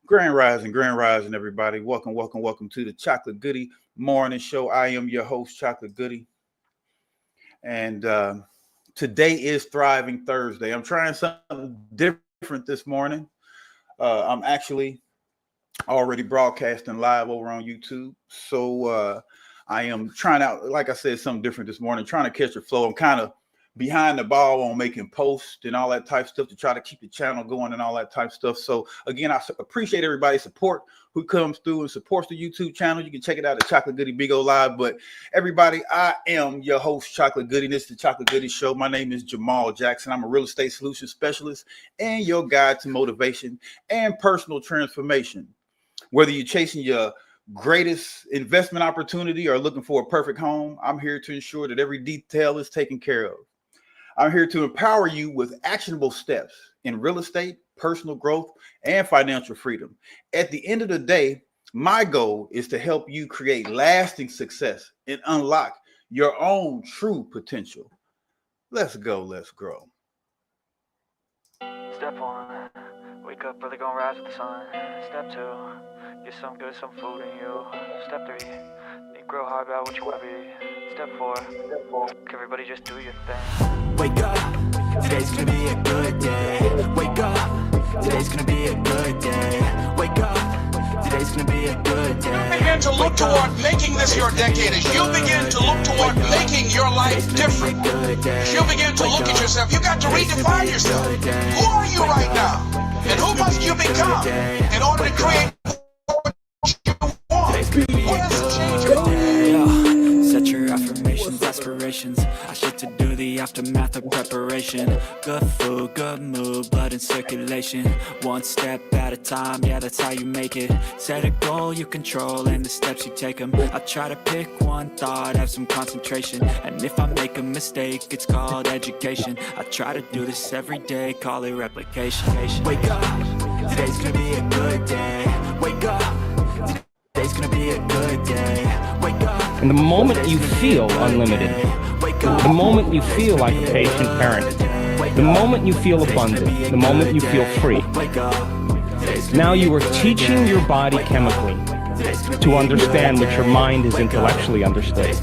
Grand rising, everybody. Welcome to the Chocolate Goodie Morning Show. I am your host, Chocolate Goodie, and today is Thriving Thursday. I'm trying something different this morning. I'm actually already broadcasting live over on YouTube, so I am trying out, like I said, something different this morning. Trying to catch the flow. I'm kind of behind the ball on making posts and all that type stuff to try to keep the channel going and all that type stuff. So again, I appreciate everybody's support who comes through and supports the YouTube channel. You can check it out at Chocolate Goodie BIGO Live. But everybody, I am your host, Chocolate Goodie. This is the Chocolate Goodie Show. My name is Jamall Jackson. I'm a real estate solution specialist and your guide to motivation and personal transformation. Whether you're chasing your greatest investment opportunity or looking for a perfect home, I'm here to ensure that every detail is taken care of. I'm here to empower you with actionable steps in real estate, personal growth, and financial freedom. At the end of the day, my goal is to help you create lasting success and unlock your own true potential. Let's go, let's grow. Step 1, wake up early, gonna rise with the sun. Step 2, get some good, some food in you. Step 3, think real hard about what you wanna be. Step 4, everybody just do your thing. Wake up, today's gonna be a good day. Wake up, today's gonna be a good day. Wake up, today's gonna be a good day. Begin to look toward making this your decade, as you begin to look toward making your life different, as you begin to look at yourself, you got to redefine yourself. Who are you right now? And who must you become in order to create what you want? Who has to change your life? Set your affirmations, aspirations. I shit to do the aftermath of preparation. Good food, good mood, blood in circulation. One step at a time, yeah, that's how you make it. Set a goal you control and the steps you take them. I try to pick one thought, have some concentration. And if I make a mistake, it's called education. I try to do this every day, call it replication. Wake up, today's gonna be a good day. Wake up, today's gonna be a good day. Wake up. And the moment you feel unlimited, the moment you feel like a patient parent, the moment you feel abundant, the moment you feel free, now you are teaching your body chemically to understand what your mind is intellectually understood.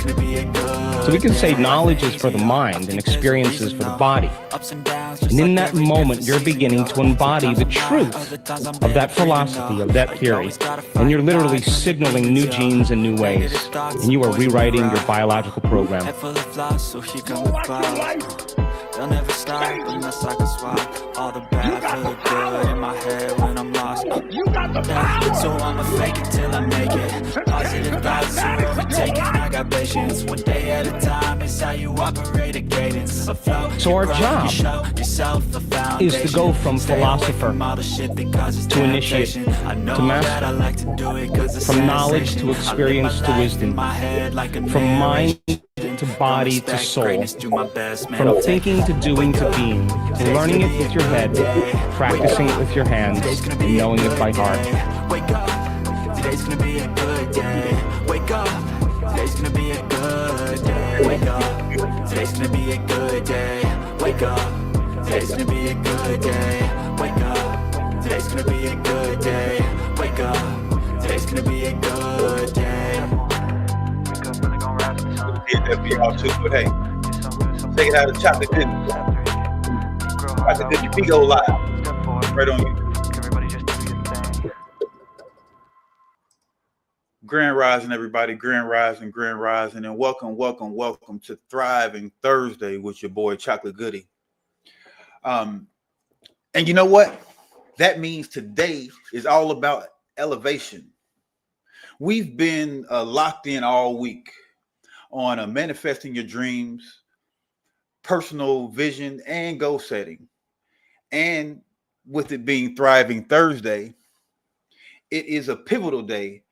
So we can say knowledge is for the mind and experience is for the body. And in that moment, you're beginning to embody the truth of that philosophy, of that theory. And you're literally signaling new genes in new ways. And you are rewriting your biological program. They'll never stop unless I can swap all the bad for the good in my head when I'm lost. So I'ma fake it till I make it. Positive vibes, so overtake it. I got patience. One day at a time is how you operate a cadence. So our job is to go from philosopher to initiate to master, from knowledge to experience to wisdom, from mind to body to soul, from thinking to doing to being, to learning it with your head, practicing it with your hands, and knowing it by heart. Wake up, today's gonna be a good day. Wake up, today's gonna be a good day. Wake up, today's gonna be a good day. Wake up, today's gonna be a good day. Wake up, today's gonna be a good day. Wake up, today's gonna be a good day. That be all too, but hey, take it out of Chocolate Goodie. Chocolate Goodie BIGO Live, right on you. Everybody just do your thing. Grand rising, everybody. Grand rising, and welcome to Thriving Thursday with your boy Chocolate Goodie. And you know what? That means today is all about elevation. We've been locked in all week on manifesting your dreams, personal vision, and goal setting. And with it being Thriving Thursday, it is a pivotal day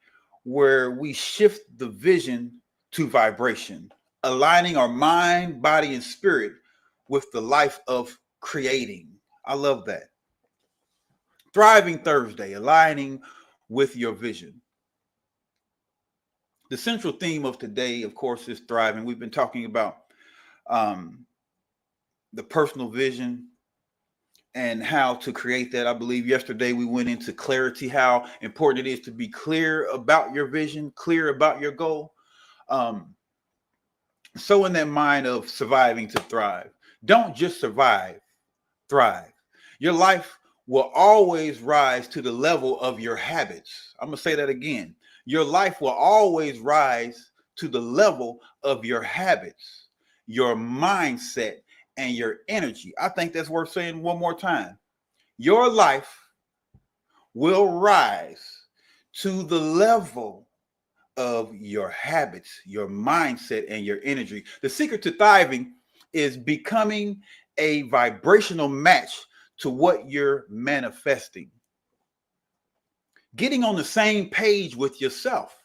where we shift the vision to vibration, aligning our mind, body, and spirit with the life of creating. I love that. Thriving Thursday, aligning with your vision. The central theme of today, of course, is thriving. We've been talking about the personal vision and how to create that. I believe yesterday we went into clarity, how important it is to be clear about your vision, clear about your goal. So in that mind of surviving to thrive, don't just survive, thrive. Your life will always rise to the level of your habits. I'm going to say that again. Your life will always rise to the level of your habits, your mindset, and your energy. I think that's worth saying one more time. Your life will rise to the level of your habits, your mindset, and your energy. The secret to thriving is becoming a vibrational match to what you're manifesting. Getting on the same page with yourself,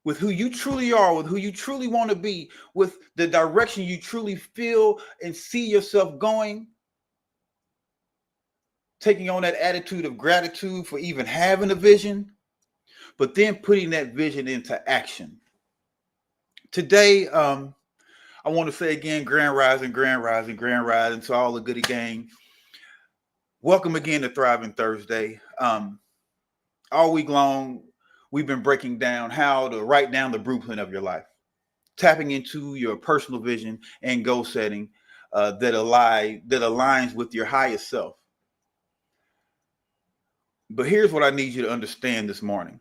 with who you truly are, with who you truly want to be, with the direction you truly feel and see yourself going. Taking on that attitude of gratitude for even having a vision, but then putting that vision into action. Today, I want to say again, grand rising, grand rising, grand rising to all the goodie gang. Welcome again to Thriving Thursday. All week long, we've been breaking down how to write down the blueprint of your life, tapping into your personal vision and goal setting that aligns with your highest self. But here's what I need you to understand this morning.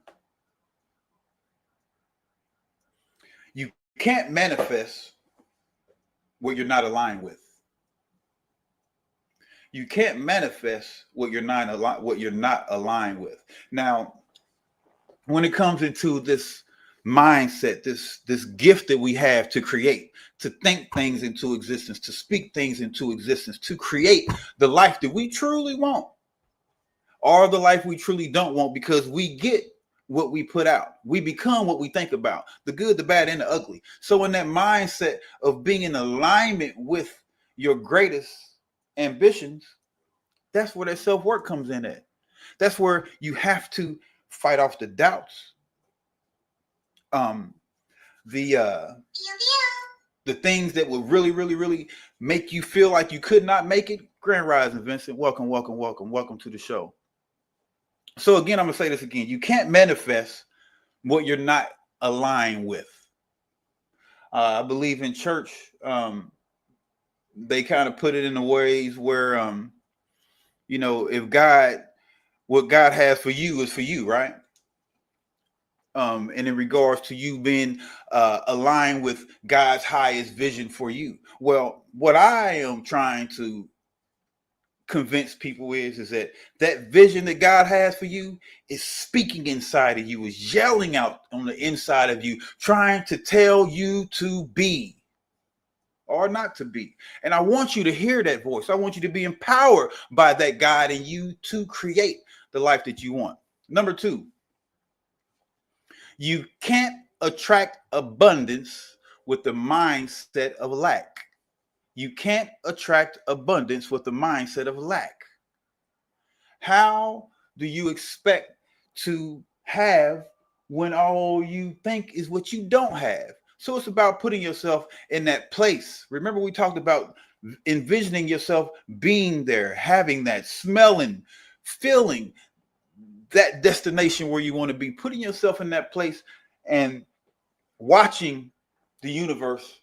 You can't manifest what you're not aligned with. You can't manifest what you're not aligned with. Now, when it comes into this mindset, this gift that we have to create, to think things into existence, to speak things into existence, to create the life that we truly want, or the life we truly don't want, because we get what we put out. We become what we think about, the good, the bad, and the ugly. So in that mindset of being in alignment with your greatest ambitions, that's where that self-work comes in at. That's where you have to fight off the doubts. The things that will really make you feel like you could not make it. Grand Rising, Vincent. Welcome to the show. So again, I'm going to say this again. You can't manifest what you're not aligned with. I believe in church, they kind of put it in the ways where, if what God has for you is for you, right? And in regards to you being aligned with God's highest vision for you. Well, what I am trying to convince people is that vision that God has for you is speaking inside of you, is yelling out on the inside of you, trying to tell you to be or not to be. And I want you to hear that voice. I want you to be empowered by that God in you to create the life that you want. Number 2, you can't attract abundance with the mindset of lack. You can't attract abundance with the mindset of lack. How do you expect to have when all you think is what you don't have? So it's about putting yourself in that place. Remember, we talked about envisioning yourself being there, having that, smelling, feeling that destination where you want to be, putting yourself in that place and watching the universe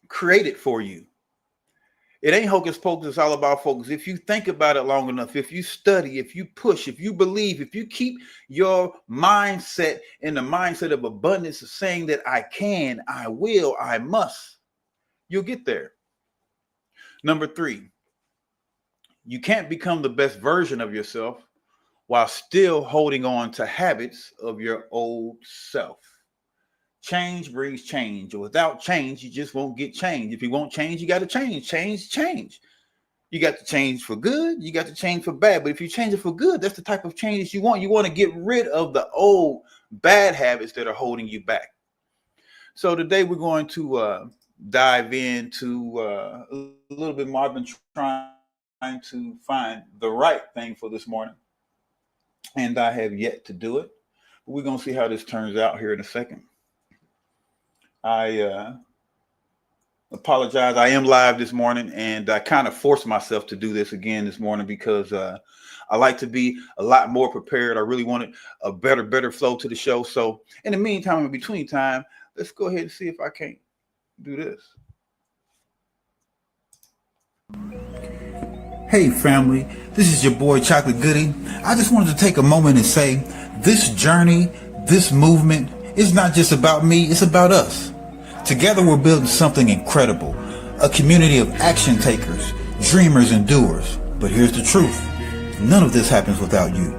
create it for you. It ain't hocus pocus. It's all about focus. If you think about it long enough, if you study, if you push, if you believe, if you keep your mindset in the mindset of abundance, of saying that I can, I will, I must, you'll get there. Number 3, you can't become the best version of yourself while still holding on to habits of your old self. Change brings change. Without change, you just won't get change. If you want change, you got to change. Change. You got to change for good. You got to change for bad. But if you change it for good, that's the type of change you want. You want to get rid of the old bad habits that are holding you back. So today we're going to dive into a little bit more. I've been trying to find the right thing for this morning, and I have yet to do it. But we're going to see how this turns out here in a second. I Apologize. I am live this morning, and I kind of forced myself to do this again this morning because I like to be a lot more prepared. I really wanted a better flow to the show. So in the meantime, in between time, let's go ahead and see if I can't do this. Hey family, this is your boy Chocolate Goodie. I just wanted to take a moment and say this journey, this movement is not just about me, it's about us. Together we're building something incredible, a community of action takers, dreamers and doers. But here's the truth, none of this happens without you.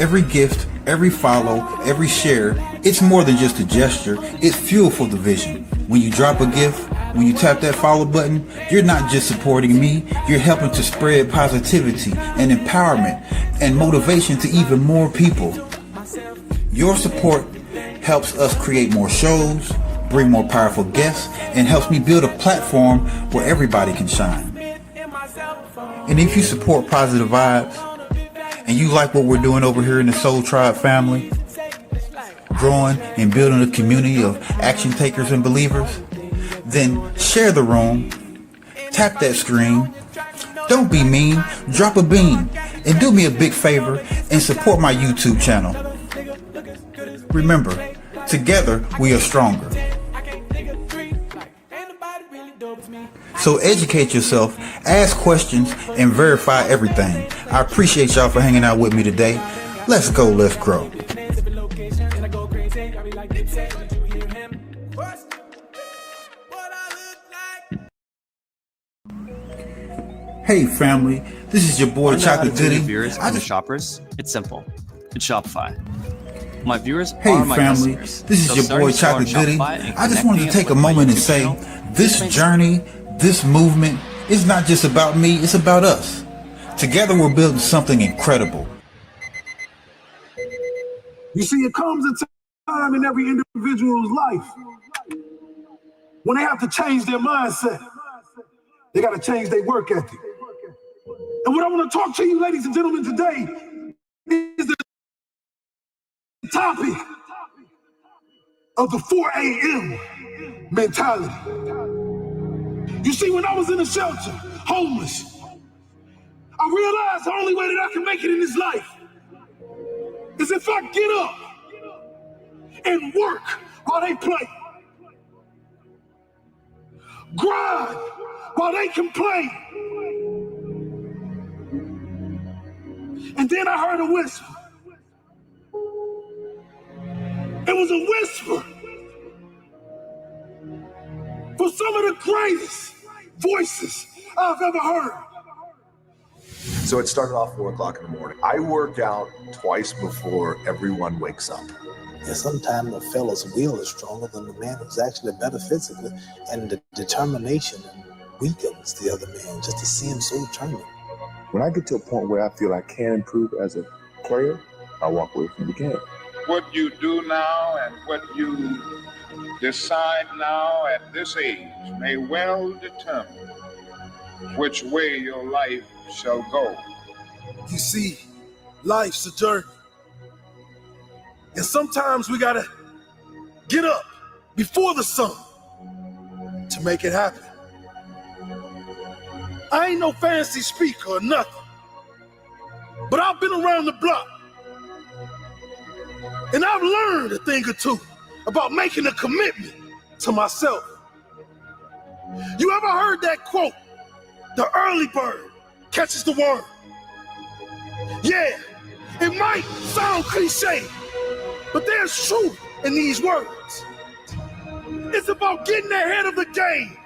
Every gift, every follow, every share, it's more than just a gesture, it's fuel for the vision. When you drop a gift, when you tap that follow button, you're not just supporting me, you're helping to spread positivity and empowerment and motivation to even more people. Your support helps us create more shows, bring more powerful guests, and helps me build a platform where everybody can shine. And if you support positive vibes, and you like what we're doing over here in the Soul Tribe family, growing and building a community of action takers and believers, then share the room, tap that screen, don't be mean, drop a bean, and do me a big favor and support my YouTube channel. Remember, together we are stronger. So educate yourself, ask questions, and verify everything. I appreciate y'all for hanging out with me today. Let's go, let's grow. Hey family, this is your boy Chocolate Goodie. Viewers and the shoppers, it's simple. It's Shopify. My viewers Hey are my family, customers. this is your boy Chocolate Goodie. I just wanted to take a moment and say, this journey, this movement, is not just about me, it's about us. Together we're building something incredible. You see, it comes a time in every individual's life when they have to change their mindset. They got to change their work ethic. And what I want to talk to you, ladies and gentlemen, today is the topic of the 4 a.m. mentality. You see, when I was in a shelter, homeless, I realized the only way that I can make it in this life is if I get up and work while they play. Grind while they complain. And then I heard a whisper. It was a whisper for some of the greatest voices I've ever heard. So it started off 4 o'clock in the morning. I work out twice before everyone wakes up. And sometimes the fella's will is stronger than the man who's actually better physically, and the determination weakens the other man just to see him so determined. When I get to a point where I feel I can improve as a player, I walk away from the game. What you do now and what you decide now at this age may well determine which way your life shall go. You see, life's a journey. And sometimes we gotta get up before the sun to make it happen. I ain't no fancy speaker or nothing, but I've been around the block and I've learned a thing or two about making a commitment to myself. You ever heard that quote, the early bird catches the worm? Yeah, it might sound cliche, but there's truth in these words. It's about getting ahead of the game,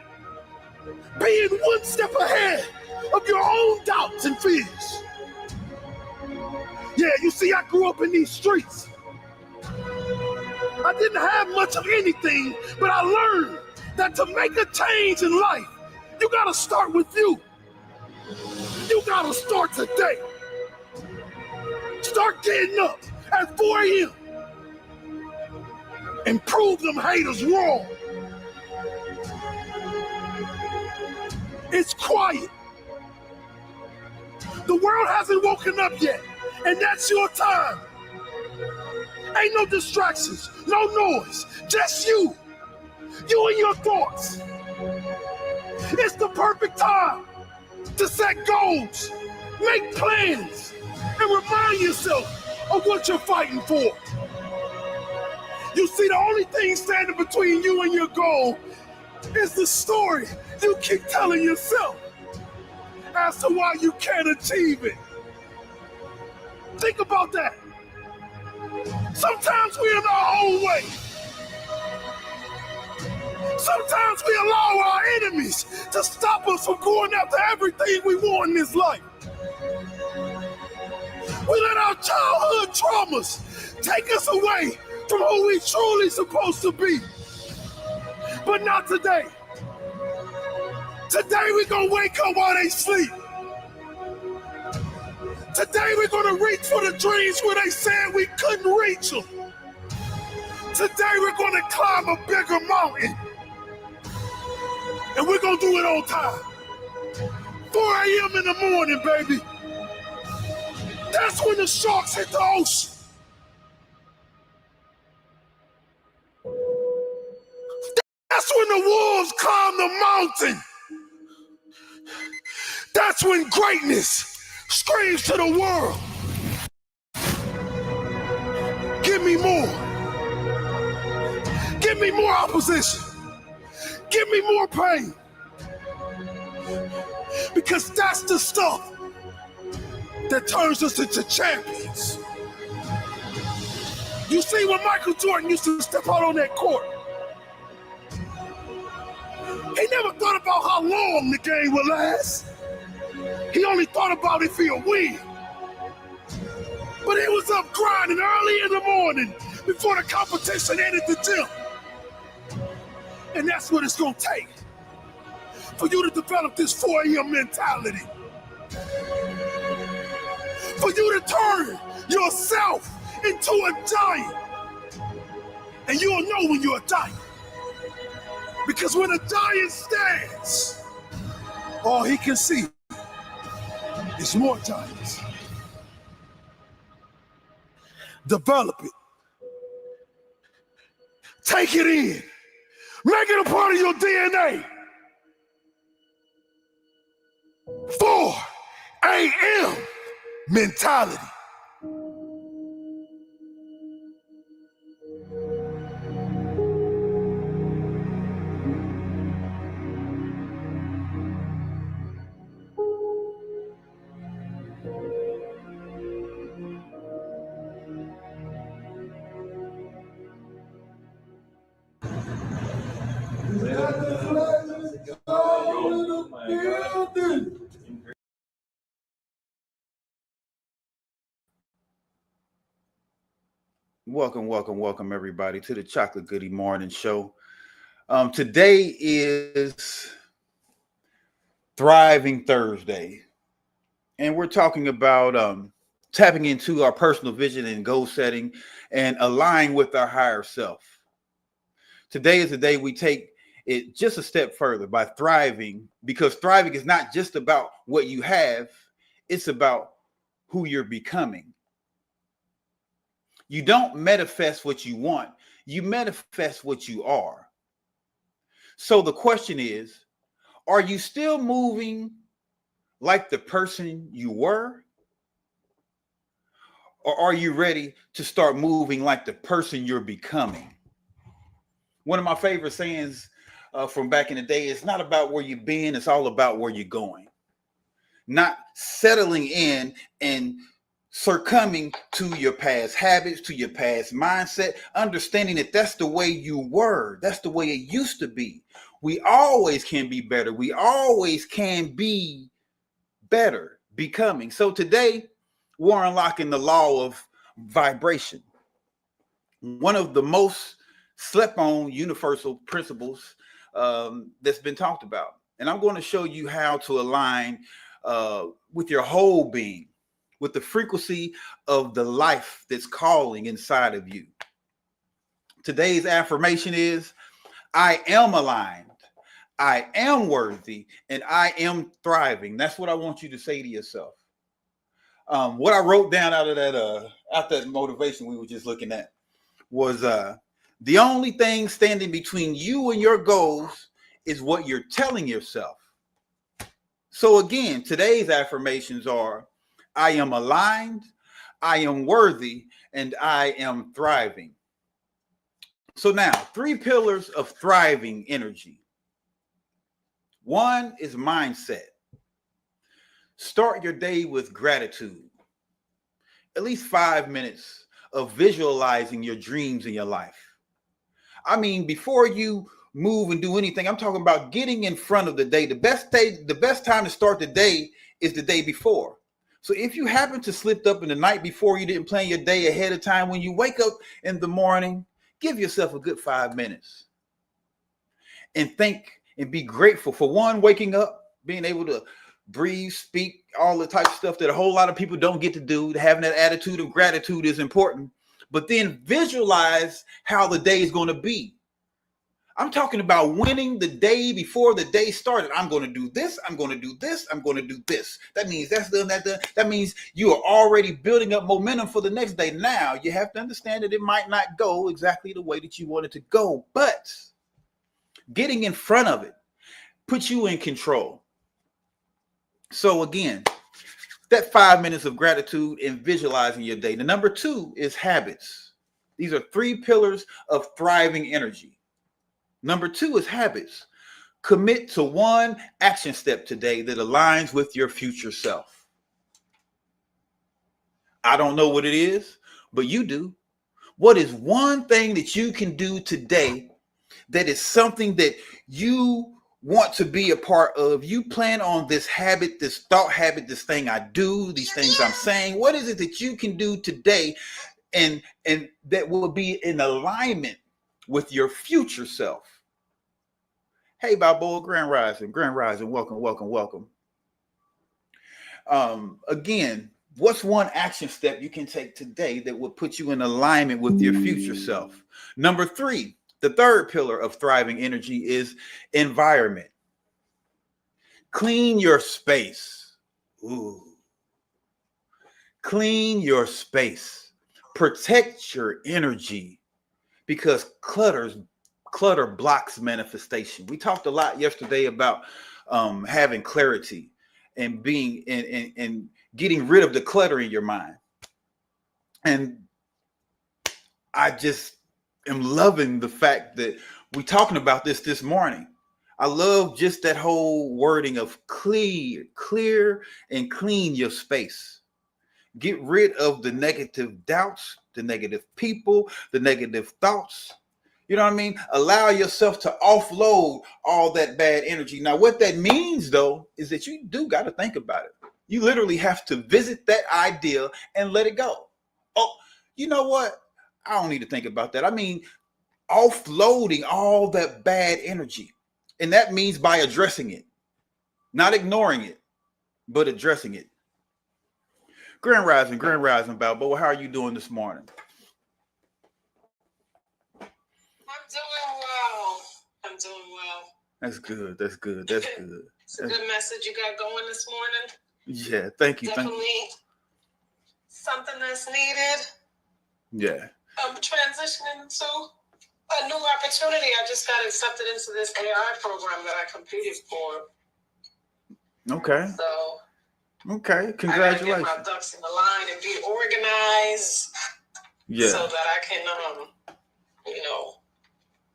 being one step ahead of your own doubts and fears. Yeah, you see, I grew up in these streets. I didn't have much of anything, but I learned that to make a change in life, you gotta start with you. You gotta start today. Start getting up at 4 a.m. and prove them haters wrong. It's quiet. The world hasn't woken up yet, and that's your time. Ain't no distractions, no noise, just you and your thoughts. It's the perfect time to set goals, make plans, and remind yourself of what you're fighting for. You see, the only thing standing between you and your goal is the story you keep telling yourself as to why you can't achieve it. Think about that. Sometimes we're in our own way. Sometimes we allow our enemies to stop us from going after everything we want in this life. We let our childhood traumas take us away from who we truly supposed to be. But not today. Today we're gonna wake up while they sleep. Today we're gonna reach for the dreams where they said we couldn't reach them. Today we're gonna climb a bigger mountain. And we're gonna do it on time. 4 a.m. in the morning, baby. That's when the sharks hit the ocean. That's when the wolves climb the mountain. That's when greatness screams to the world. Give me more. Give me more opposition. Give me more pain. Because that's the stuff that turns us into champions. You see, when Michael Jordan used to step out on that court, he never thought about how long the game would last. He only thought about if he'll win. But he was up grinding early in the morning before the competition ended the gym. And that's what it's gonna take for you to develop this 4 a.m. mentality. For you to turn yourself into a giant. And you'll know when you're a giant. Because when a giant stands, all he can see is more giants. Develop it. Take it in. Make it a part of your DNA. 4 a.m. mentality. Welcome, everybody, to the Chocolate Goodie Morning Show. Today is Thriving Thursday, and we're talking about tapping into our personal vision and goal setting and aligning with our higher self. Today is the day we take it just a step further by thriving, because thriving is not just about what you have, it's about who you're becoming. You don't manifest what you want, you manifest what you are. So the question is, are you still moving like the person you were? Or are you ready to start moving like the person you're becoming? One of my favorite sayings from back in the day, it's not about where you've been, it's all about where you're going. Not settling in and succumbing to your past habits, to your past mindset, understanding that that's the way you were. That's the way it used to be. We always can be better. We always can be better becoming. So today, we're unlocking the law of vibration. One of the most slept on universal principles that's been talked about. And I'm going to show you how to align with your whole being, with the frequency of the life that's calling inside of you. Today's affirmation is, I am aligned, I am worthy, and I am thriving. That's what I want you to say to yourself. What I wrote down out of that motivation we were just looking at, was the only thing standing between you and your goals is what you're telling yourself. So again, today's affirmations are: I am aligned, I am worthy, and I am thriving. So now, 3 pillars of thriving energy. 1 is mindset. Start your day with gratitude. At least 5 minutes of visualizing your dreams in your life. I mean, before you move and do anything, I'm talking about getting in front of the day. The best time to start the day is the day before. So if you happen to slip up in the night before, you didn't plan your day ahead of time, when you wake up in the morning, give yourself a good 5 minutes and think and be grateful for, 1, waking up, being able to breathe, speak, all the type of stuff that a whole lot of people don't get to do. Having that attitude of gratitude is important. But then visualize how the day is going to be. I'm talking about winning the day before the day started. I'm going to do this. I'm going to do this. I'm going to do this. That means that's done, that done. That means you are already building up momentum for the next day. Now, you have to understand that it might not go exactly the way that you want it to go, but getting in front of it puts you in control. So again, that 5 minutes of gratitude and visualizing your day. The number 2 is habits. These are 3 pillars of thriving energy. Number 2 is habits. Commit to 1 action step today that aligns with your future self. I don't know what it is, but you do. What is 1 thing that you can do today that is something that you want to be a part of? You plan on this habit, this thought habit, this thing I do, these things I'm saying. What is it that you can do today and that will be in alignment with your future self? Hey, Balboa, Grand Rising, welcome. Again, what's 1 action step you can take today that will put you in alignment with your future self? Number 3, the 3rd pillar of thriving energy is environment. Clean your space. Ooh. Clean your space. Protect your energy, because clutter blocks manifestation. We talked a lot yesterday about having clarity and being and getting rid of the clutter in your mind. And I just am loving the fact that we're talking about this morning. I love just that whole wording of clear and clean your space. Get rid of the negative doubts, the negative people, the negative thoughts. You know what I mean? Allow yourself to offload all that bad energy. Now, what that means, though, is that you do got to think about it. You literally have to visit that idea and let it go. Oh, you know what? I don't need to think about that. I mean, offloading all that bad energy. And that means by addressing it, not ignoring it, but addressing it. Grand Rising, Balboa, how are you doing this morning? I'm doing well. That's good. It's a good message you got going this morning. Yeah, thank you. Definitely something that's needed. Yeah. I'm transitioning to a new opportunity. I just got accepted into this AI program that I competed for. Okay. Okay, congratulations. I gotta get my ducks in the line and be organized. Yeah. So that I can,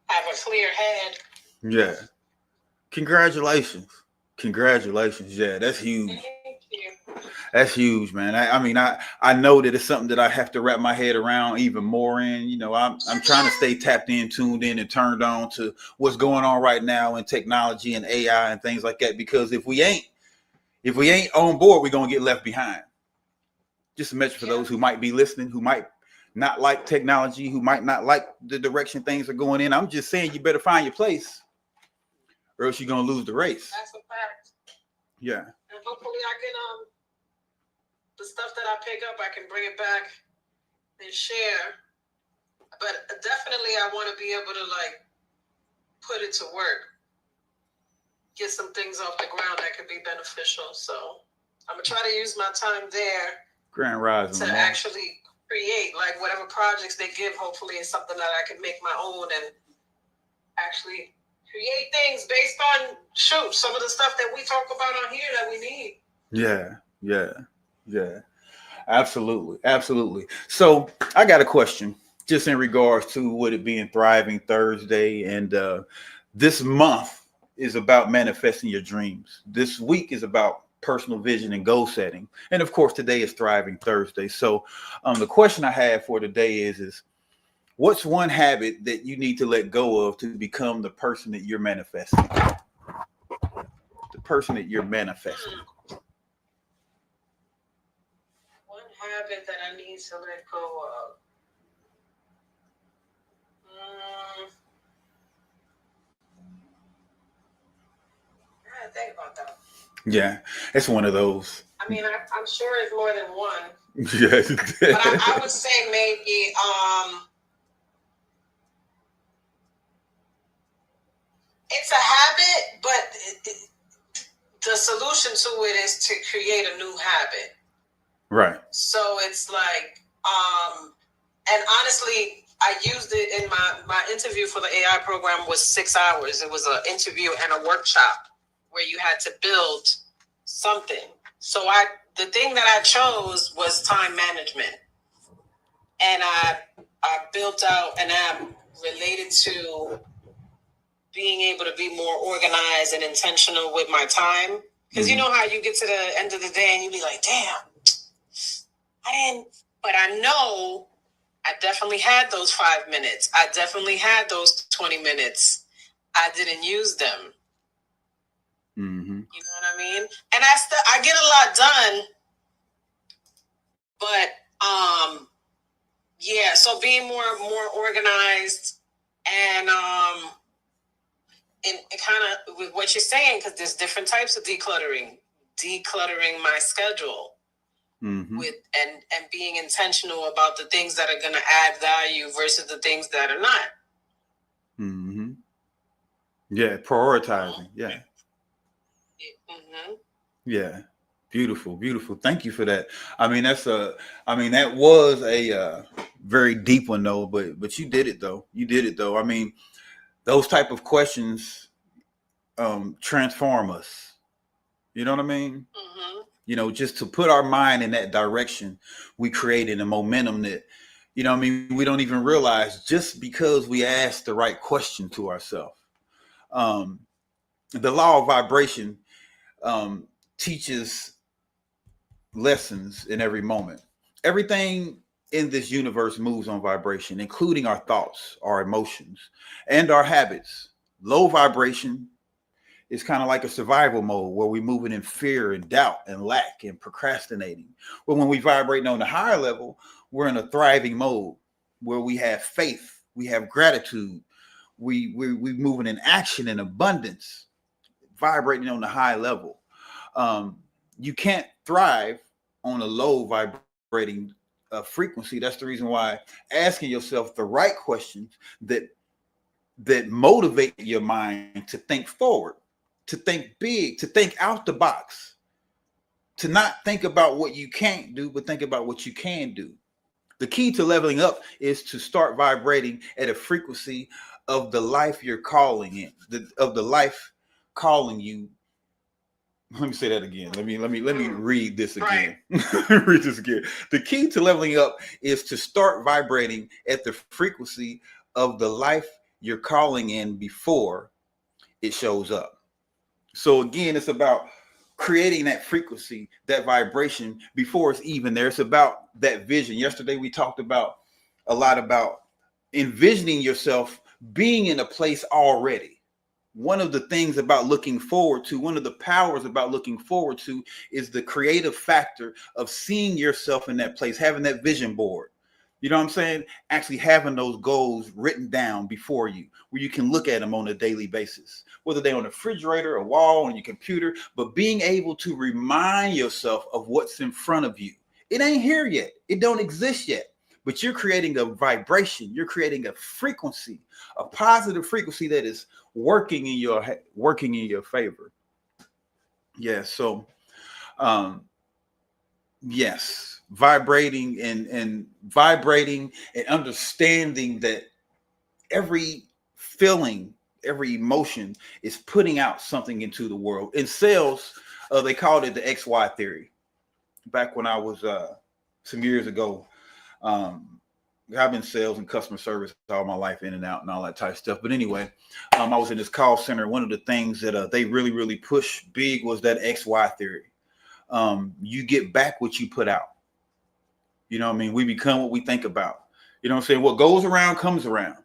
have a clear head. Yeah. Congratulations. Yeah, that's huge. Thank you. That's huge, man. I know that it's something that I have to wrap my head around even more in. I'm trying to stay tapped in, tuned in, and turned on to what's going on right now in technology and AI and things like that. Because if we ain't on board, we're gonna get left behind. Just a message for those who might be listening, who might not like technology, who might not like the direction things are going in. I'm just saying you better find your place, or else you're gonna lose the race. That's a fact. Yeah. And hopefully I can the stuff that I pick up, I can bring it back and share. But definitely I want to be able to put it to work. Get some things off the ground that could be beneficial. So I'm gonna try to use my time there Grand Rising to actually create, like whatever projects they give, hopefully is something that I can make my own and actually create things based on some of the stuff that we talk about on here that we need. Yeah. Absolutely. So I got a question just in regards to with it being Thriving Thursday, and this month is about manifesting your dreams. This week is about personal vision and goal setting, and of course today is Thriving Thursday. So the question I have for today is what's one habit that you need to let go of to become the person that you're manifesting? The person that you're manifesting. One habit that I need to let go of. I gotta think about that. Yeah, it's one of those. I mean, I'm sure it's more than one. Yes. But I would say maybe it's a habit, but the solution to it is to create a new habit. Right. So it's like, and honestly, I used it in my interview for the AI program was 6 hours. It was an interview and a workshop where you had to build something. So the thing that I chose was time management. And I built out an app related to being able to be more organized and intentional with my time. Because you know how you get to the end of the day and you be like, damn, I didn't. But I know I definitely had those 5 minutes. I definitely had those 20 minutes. I didn't use them. Mm-hmm. You know what I mean? And I get a lot done. But yeah, so being more organized and kind of with what you're saying, because there's different types of decluttering my schedule. Mm-hmm. With and being intentional about the things that are going to add value versus the things that are not. Mm-hmm. Yeah, prioritizing. Yeah. Mm-hmm. Yeah. Beautiful. Thank you for that. I mean, that was a very deep one though, but you did it though. I mean, those type of questions transform us. You know what I mean? Mm-hmm. You know, just to put our mind in that direction, we created a momentum that, you know what I mean, we don't even realize just because we ask the right question to ourselves. The law of vibration teaches lessons in every moment. Everything in this universe moves on vibration, including our thoughts, our emotions, and our habits. Low vibration is kind of like a survival mode where we're moving in fear and doubt and lack and procrastinating. But when we vibrate on the higher level, we're in a thriving mode where we have faith, we have gratitude, we moving in action and abundance, vibrating on the high level. You can't thrive on a low vibrating frequency. That's the reason why asking yourself the right questions that motivate your mind to think forward, to think big, to think out the box, to not think about what you can't do, but think about what you can do. The key to leveling up is to start vibrating at a frequency of the life you're calling in, of the life calling you. Let me say that again. Let me read this again. Right. Read this again. The key to leveling up is to start vibrating at the frequency of the life you're calling in before it shows up. So again, it's about creating that frequency, that vibration before it's even there. It's about that vision. Yesterday we talked about a lot about envisioning yourself being in a place already. One of the things about looking forward to, one of the powers about looking forward to is the creative factor of seeing yourself in that place, having that vision board. You know what I'm saying? Actually having those goals written down before you, where you can look at them on a daily basis, whether they're on a refrigerator, a wall, on your computer, but being able to remind yourself of what's in front of you. It ain't here yet. It don't exist yet, but you're creating a vibration. You're creating a frequency, a positive frequency that is working in your favor. Yeah. So, yes, vibrating and vibrating and understanding that every feeling, every emotion is putting out something into the world. In sales, they called it the XY theory. Back when I was some years ago, I've been sales and customer service all my life, in and out and all that type of stuff. But anyway, I was in this call center. One of the things that they really pushed big was that XY theory. You get back what you put out. You know what I mean? We become what we think about. You know what I'm saying? What goes around comes around.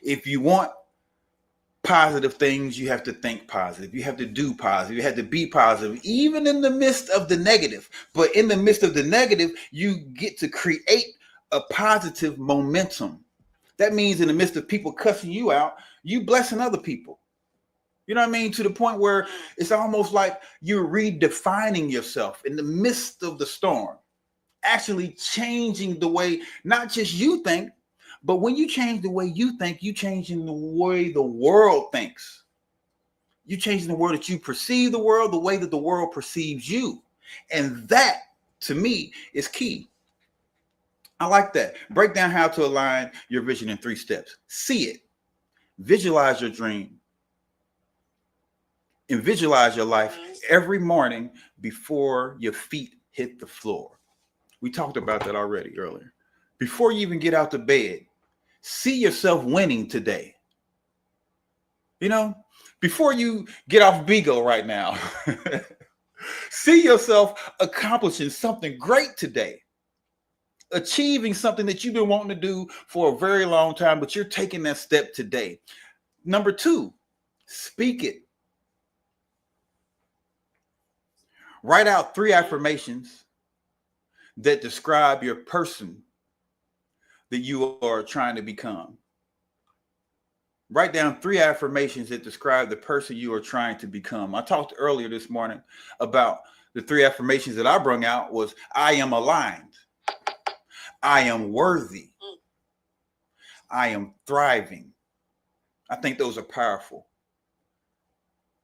If you want positive things, you have to think positive. You have to do positive. You have to be positive, even in the midst of the negative. But in the midst of the negative, you get to create a positive momentum. That means in the midst of people cussing you out, you blessing other people. You know what I mean? To the point where it's almost like you're redefining yourself in the midst of the storm, actually changing the way not just you think, but when you change the way you think, you changing the way the world thinks. You changing the world that you perceive the world, the way that the world perceives you. And that, to me, is key. I like that. Break down how to align your vision in 3 steps. See it. Visualize your dream. And visualize your life every morning before your feet hit the floor. We talked about that already earlier. Before you even get out of bed, see yourself winning today. You know, before you get off BIGO right now, see yourself accomplishing something great today. Achieving something that you've been wanting to do for a very long time, but you're taking that step today. Number 2, speak it. Write out 3 affirmations that describe your person that you are trying to become. Write down 3 affirmations that describe the person you are trying to become. I talked earlier this morning about the 3 affirmations that I brought out was I am aligned. I am worthy. I am thriving. I think those are powerful.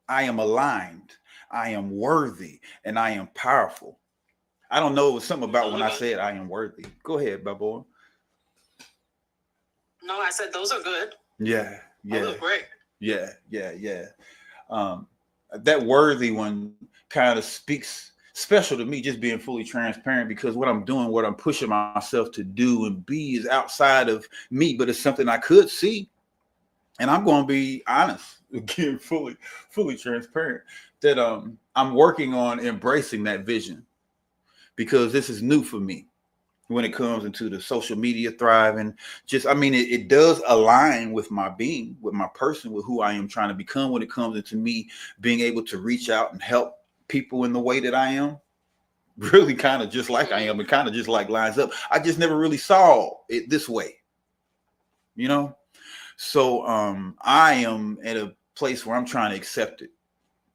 I am aligned. I am worthy. And I am powerful. I don't know. It was something about when I said I am worthy. Go ahead, Bubba. No, I said those are good. Yeah. Those are great. Yeah. That worthy one kind of speaks special to me, just being fully transparent, because what I'm doing, what I'm pushing myself to do and be is outside of me, but it's something I could see. And I'm going to be honest, again, fully transparent, that I'm working on embracing that vision, because this is new for me when it comes into the social media thriving. Just, I mean, it does align with my being, with my person, with who I am trying to become when it comes into me being able to reach out and help people in the way that I am. Really kind of just like I am. It kind of just like lines up. I just never really saw it this way, you know? So I am at a place where I'm trying to accept it,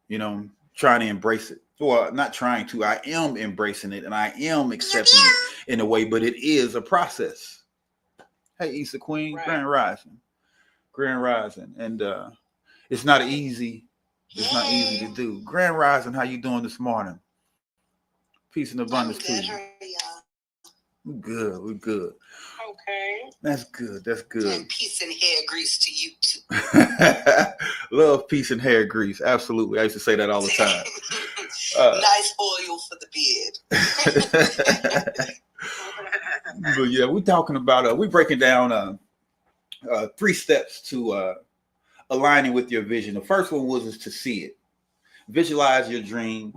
you know, trying to embrace it. Well, not trying to, I am embracing it and I am accepting it in a way, but it is a process. Hey, Issa Queen, right. Grand Rising. And it's not easy. It's not easy to do. Grand Rising, how you doing this morning? Peace and abundance to you. We're good. Okay. That's good. And peace and hair grease to you too. Love, peace, and hair grease. Absolutely. I used to say that all the time. Nice oil for the beard. But yeah, we're talking about, we're breaking down 3 steps to aligning with your vision. The first one was to see it. Visualize your dream.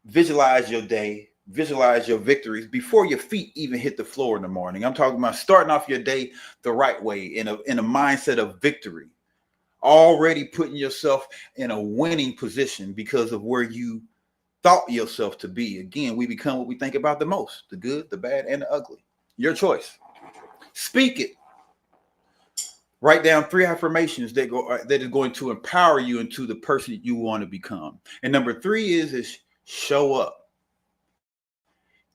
Visualize your day. Visualize your victories before your feet even hit the floor in the morning. I'm talking about starting off your day the right way, in a mindset of victory, already putting yourself in a winning position because of where you thought yourself to be. Again, we become what we think about the most, the good, the bad, and the ugly. Your choice. Speak it. Write down 3 affirmations that is going to empower you into the person that you want to become. And number 3 is show up.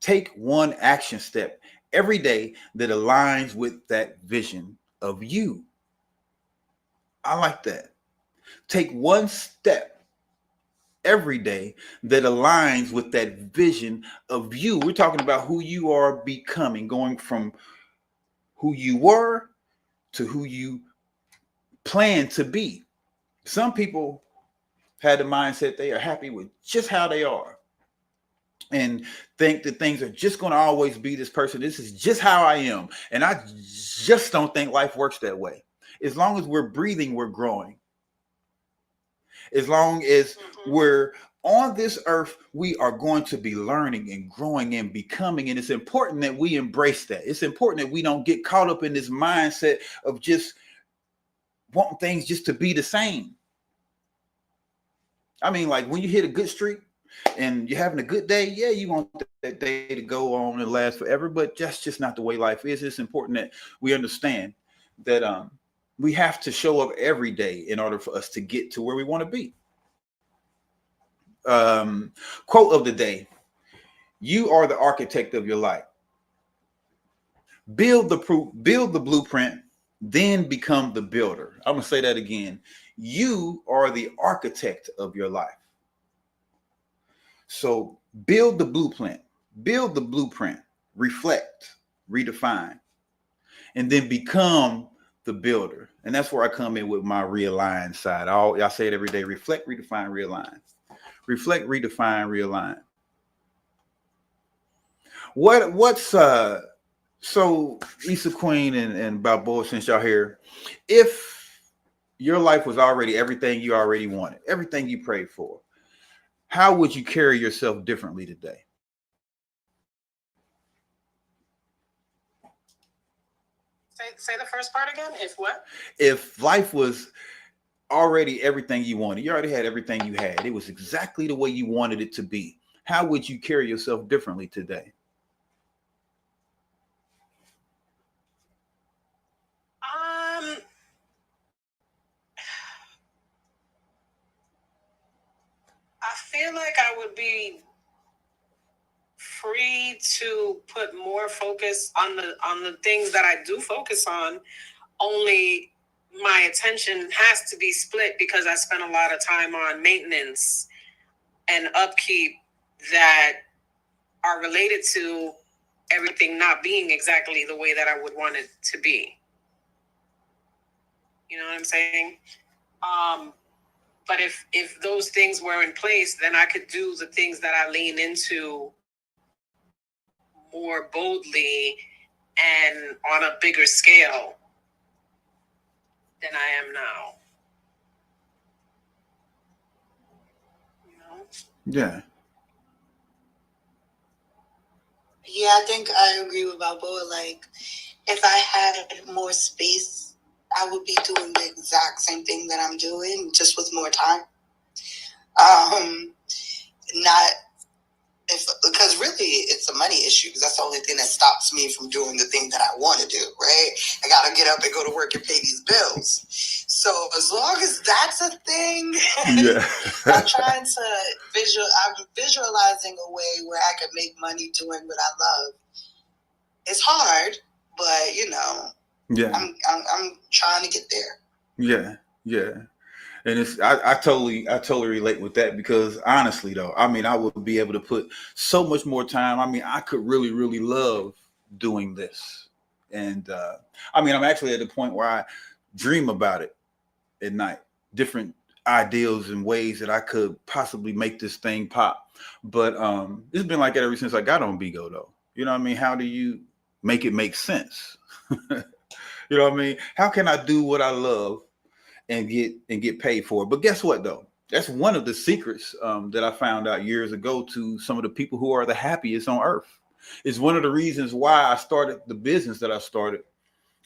Take 1 action step every day that aligns with that vision of you. I like that. Take 1 step every day that aligns with that vision of you. We're talking about who you are becoming, going from who you were to who you plan to be. Some people had the mindset they are happy with just how they are and think that things are just going to always be this person. This is just how I am. And I just don't think life works that way. As long as we're breathing, we're growing. As long as we're on this earth, we are going to be learning and growing and becoming. And it's important that we embrace that. It's important that we don't get caught up in this mindset of just wanting things just to be the same. I mean, like when you hit a good streak and you're having a good day, yeah, you want that day to go on and last forever, but that's just not the way life is. It's important that we understand that we have to show up every day in order for us to get to where we want to be. Quote of the day: you are the architect of your life. Build the blueprint, then become the builder. I'm gonna say that again. You are the architect of your life. So build the blueprint, reflect, redefine, and then become the builder. And that's where I come in with my realign side. I say it every day: reflect, redefine, realign. Reflect, redefine, realign. What's so Issa Queen and Balboa, since y'all here, if your life was already everything you already wanted, everything you prayed for, how would you carry yourself differently today? Say the first part again. If what? If life was already everything you wanted, you already had everything you had, it was exactly the way you wanted it to be, how would you carry yourself differently today? I feel like I would be free to put more focus on the things that I do focus on. Only my attention has to be split because I spend a lot of time on maintenance and upkeep that are related to everything not being exactly the way that I would want it to be. You know what I'm saying? But if those things were in place, then I could do the things that I lean into more boldly and on a bigger scale than I am now. You know? Yeah. Yeah, I think I agree with Balboa. Like, if I had more space, I would be doing the exact same thing that I'm doing, just with more time. Because really it's a money issue, because that's the only thing that stops me from doing the thing that I want to do, right? I got to get up and go to work and pay these bills. So as long as that's a thing, yeah. I'm visualizing a way where I can make money doing what I love. It's hard, but yeah, I'm trying to get there. Yeah, yeah. And it's I totally relate with that, because honestly though, I mean, I would be able to put so much more time. I mean, I could really, really love doing this. And I mean, I'm actually at the point where I dream about it at night, different ideals and ways that I could possibly make this thing pop. But it's been like that ever since I got on BIGO though. You know what I mean? How do you make it make sense? You know what I mean? How can I do what I love and get paid for it? But guess what though? That's one of the secrets that I found out years ago to some of the people who are the happiest on earth. It's one of the reasons why I started the business that I started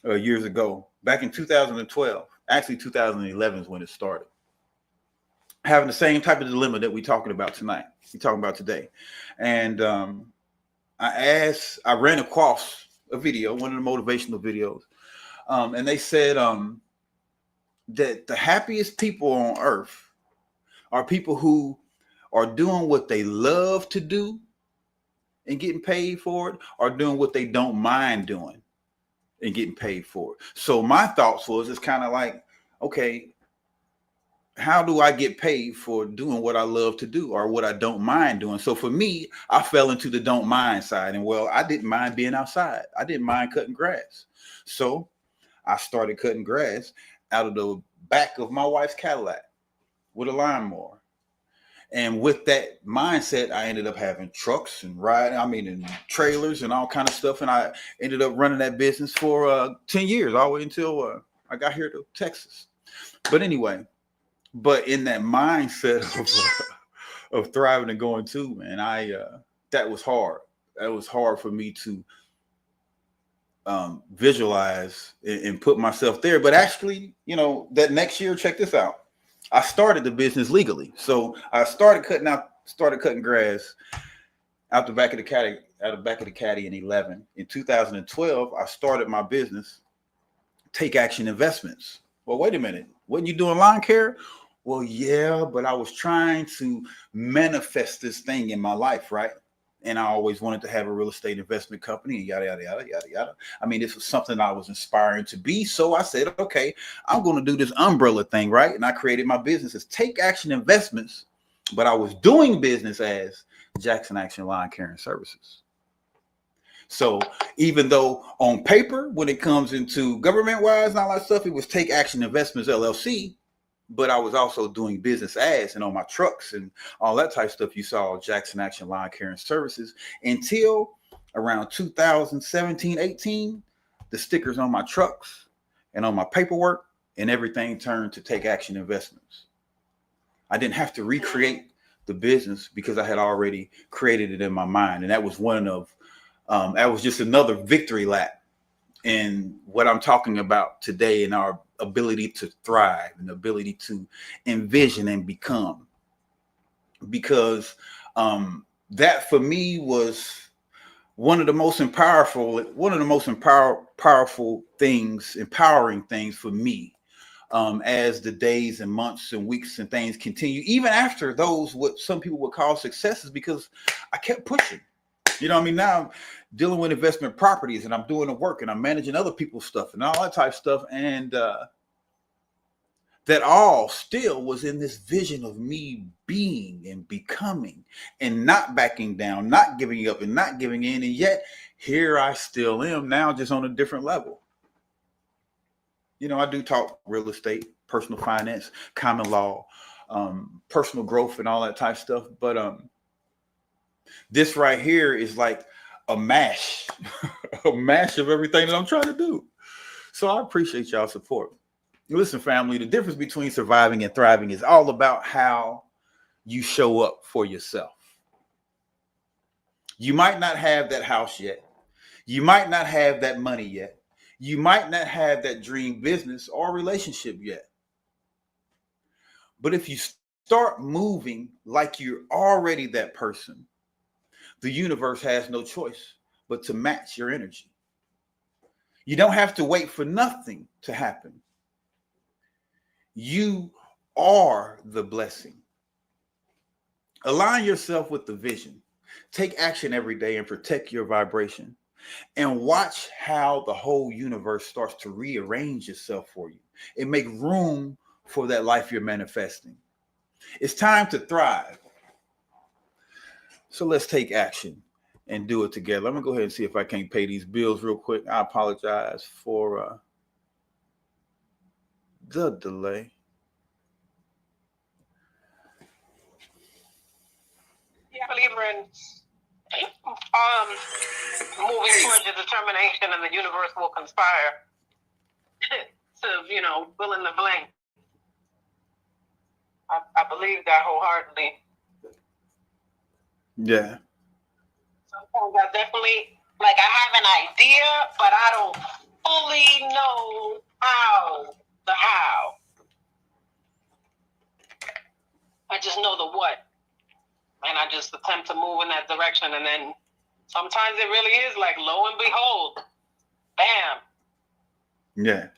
years ago, back in 2012. Actually, 2011 is when it started. Having the same type of dilemma that we're talking about tonight. We're talking about today. And I ran across a video, one of the motivational videos. And they said that the happiest people on earth are people who are doing what they love to do and getting paid for it, or doing what they don't mind doing and getting paid for it. So my thoughts was, it's kind of like, okay, how do I get paid for doing what I love to do or what I don't mind doing? So for me, I fell into the don't mind side. And well, I didn't mind being outside. I didn't mind cutting grass. So I started cutting grass out of the back of my wife's Cadillac with a lawnmower. And with that mindset, I ended up having trucks and and trailers and all kind of stuff. And I ended up running that business for 10 years, all the way until I got here to Texas. But anyway, in that mindset of thriving and going to, man, that was hard. That was hard for me to visualize and put myself there. But actually, that next year, check this out. I started the business legally. So I started cutting grass out the back of the caddy in 11. In 2012, I started my business, Take Action Investments. Well, wait a minute. Wasn't you doing lawn care? Well, yeah, but I was trying to manifest this thing in my life, right? And I always wanted to have a real estate investment company and yada, yada, yada, yada, yada. I mean, this was something I was inspiring to be. So I said, okay, I'm going to do this umbrella thing, right? And I created my business as Take Action Investments, but I was doing business as Jackson Action Lawn Care and Services. So even though on paper, when it comes into government-wise and all that stuff, it was Take Action Investments, LLC, but I was also doing business ads and on my trucks and all that type of stuff. You saw Jackson Action Lawn Care and Services until around 2017, 18, the stickers on my trucks and on my paperwork and everything turned to Take Action Investments. I didn't have to recreate the business because I had already created it in my mind. And that was that was just another victory lap in what I'm talking about today in our ability to thrive and ability to envision and become, because that for me was one of the most empowering things for me as the days and months and weeks and things continue, even after those what some people would call successes, because I kept pushing. Now I'm dealing with investment properties and I'm doing the work and I'm managing other people's stuff and all that type of stuff. And that all still was in this vision of me being and becoming and not backing down, not giving up and not giving in. And yet here I still am now, just on a different level. I do talk real estate, personal finance, common law, personal growth and all that type of stuff. But this right here is like a mash, a mash of everything that I'm trying to do. So I appreciate y'all's support. Listen, family, the difference between surviving and thriving is all about how you show up for yourself. You might not have that house yet. You might not have that money yet. You might not have that dream business or relationship yet. But if you start moving like you're already that person, the universe has no choice but to match your energy. You don't have to wait for nothing to happen. You are the blessing. Align yourself with the vision. Take action every day and protect your vibration. And watch how the whole universe starts to rearrange itself for you and make room for that life you're manifesting. It's time to thrive. So let's take action and do it together. Let me go ahead and see if I can't pay these bills real quick. I apologize for the delay. Yeah, believer in moving towards your determination, and the universe will conspire to, fill in the blank. I believe that wholeheartedly. Yeah. Sometimes I definitely, I have an idea, but I don't fully know how. I just know the what. And I just attempt to move in that direction. And then sometimes it really is like, lo and behold, bam. Yeah.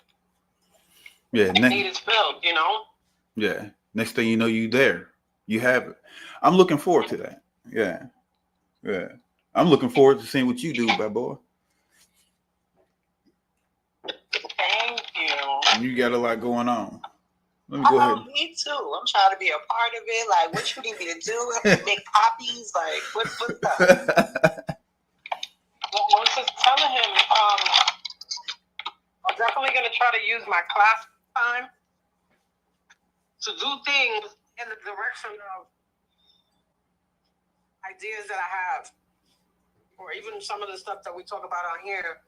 Yeah. Need is filled, Yeah. Next thing you know, you there. You have it. I'm looking forward to that. Yeah. Yeah. I'm looking forward to seeing what you do, bad boy. Thank you. You got a lot going on. Let me go ahead. Me too. I'm trying to be a part of it. Like, what you need me to do? Make copies? Like, what's up? Well, I was just telling him, I'm definitely going to try to use my class time to do things in the direction of ideas that I have, or even some of the stuff that we talk about on here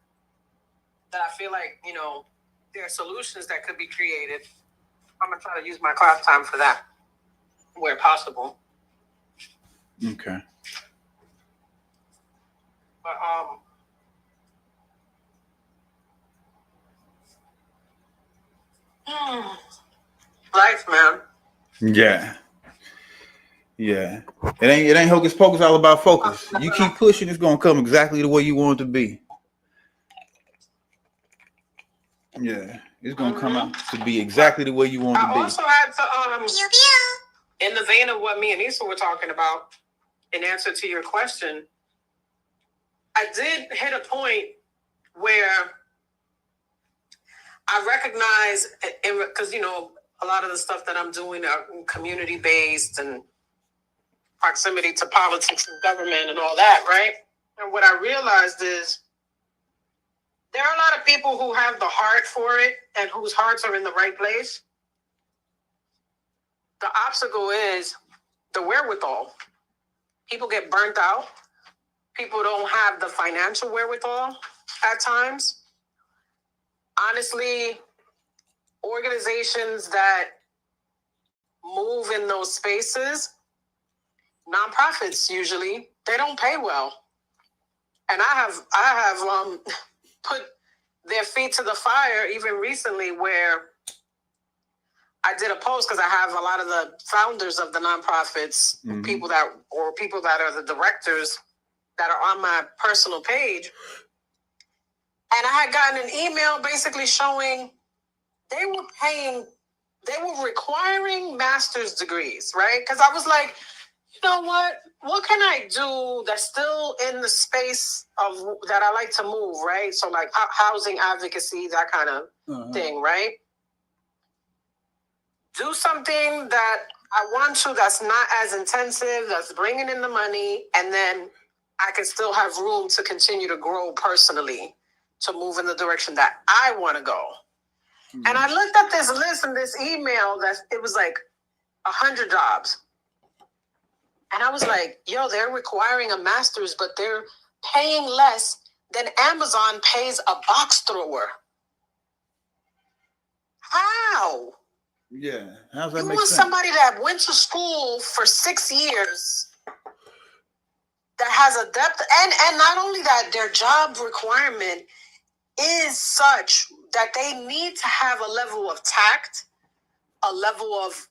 that I feel like, you know, there are solutions that could be created. I'm going to try to use my class time for that where possible. Okay. But, life, man. Yeah. Yeah. It ain't hocus pocus, all about focus. You keep pushing, it's gonna come exactly the way you want it to be. Yeah. It's gonna come out to be exactly the way you want it to be. I also had to in the vein of what me and Issa were talking about, in answer to your question, I did hit a point where I recognize, because, you know, a lot of the stuff that I'm doing are community-based and proximity to politics and government and all that, right? And what I realized is there are a lot of people who have the heart for it and whose hearts are in the right place. The obstacle is the wherewithal. People get burnt out. People don't have the financial wherewithal at times. Honestly, organizations that move in those spaces, nonprofits usually, they don't pay well. And I have put their feet to the fire even recently, where I did a post because I have a lot of the founders of the nonprofits, people that are the directors that are on my personal page. And I had gotten an email basically showing they were requiring master's degrees, right? Because I was like, you know what can I do that's still in the space of that I like to move, right? So like housing advocacy, that kind of thing, right? Do something that I want to that's not as intensive, that's bringing in the money, and then I can still have room to continue to grow personally, to move in the direction that I want to go. And I looked at this list and this email it was like 100 jobs. And I was like, yo, they're requiring a master's, but they're paying less than Amazon pays a box thrower. How? Yeah. How's that You make want sense? somebody that went to school for 6 years, that has a depth, and not only that, their job requirement is such that they need to have a level of tact, a level of,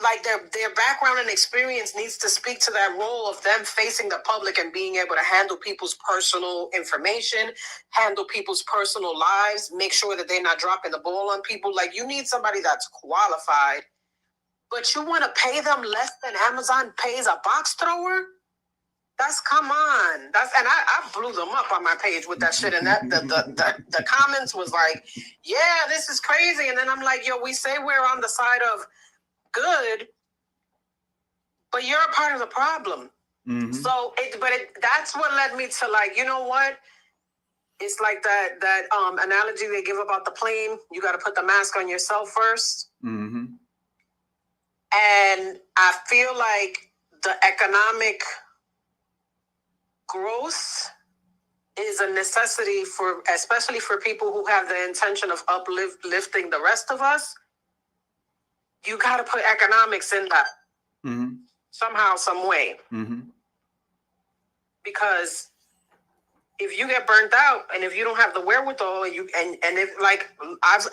like, their background and experience needs to speak to that role of them facing the public and being able to handle people's personal information, handle people's personal lives, make sure that they're not dropping the ball on people. Like, you need somebody that's qualified, but you want to pay them less than Amazon pays a box thrower? Come on. And I blew them up on my page with that shit. And that the comments was like, yeah, this is crazy. And then I'm like, yo, we say we're on the side of good, but you're a part of the problem. So that's what led me to, like, you know what? It's like that analogy they give about the plane. You got to put the mask on yourself first. And I feel like the economic growth is a necessity especially for people who have the intention of uplifting the rest of us. You got to put economics in that somehow, some way. Because if you get burnt out and if you don't have the wherewithal, and if, like, I've